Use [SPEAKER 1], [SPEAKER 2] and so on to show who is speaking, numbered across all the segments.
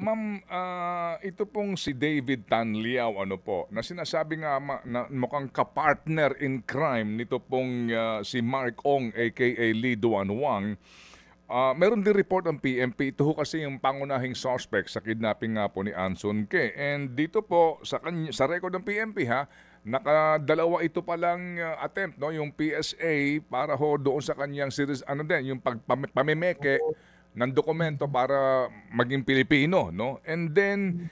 [SPEAKER 1] Ma'am, ito pong si David Tanliao, ano po, na sinasabi nga na mukhang kapartner in crime nito pong si Mark Ong aka Lee Duan Wang. Meron din report ng PNP, ito ho kasi yung pangunahing suspect sa kidnapping nga po ni Anson Ke. And dito po sa record ng PNP ha, nakadalawa ito palang attempt, no, yung PSA para ho doon sa kanyang series, ano din, yung pamimeke ng dokumento para maging Pilipino, no? And then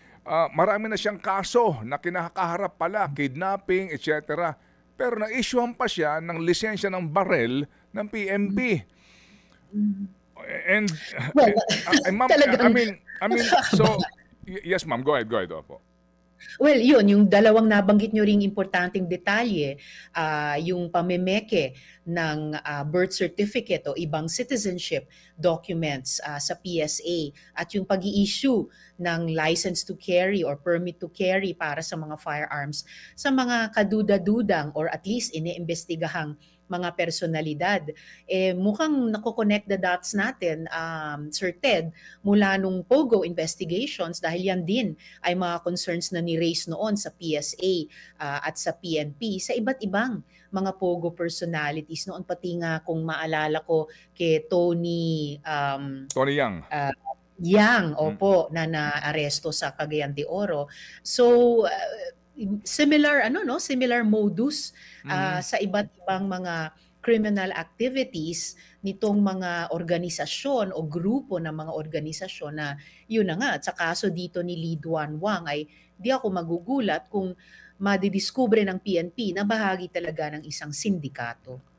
[SPEAKER 1] marami na siyang kaso na kinakaharap pala, kidnapping, etc. Pero na-issuehan pa siya ng lisensya ng barel ng PNP. And
[SPEAKER 2] Well,
[SPEAKER 1] ma'am,
[SPEAKER 2] talagang
[SPEAKER 1] I mean, so yes, ma'am, go ahead, opo.
[SPEAKER 2] well, yun, yung dalawang nabanggit nyo ring importanteng detalye, yung pamemeke ng birth certificate o ibang citizenship documents sa PSA at yung pag-i-issue ng license to carry or permit to carry para sa mga firearms sa mga kaduda-dudang or at least iniimbestigahang mga personalidad. Mukhang nako-connect the dots natin, Sir Ted, mula nung POGO investigations dahil yan din ay mga concerns na ni-raise noon sa PSA at sa PNP sa iba't ibang mga POGO personalities noon, pati nga kung maalala ko kay Tony
[SPEAKER 1] Tony Yang.
[SPEAKER 2] Yang, opo, na naaresto sa Cagayan de Oro. So similar similar modus sa iba't ibang mga criminal activities nitong mga organisasyon o grupo ng mga organisasyon na yun na nga. At sa kaso dito ni Lee Duan Wang ay di ako magugulat kung madidiskubre ng PNP na bahagi talaga ng isang sindikato.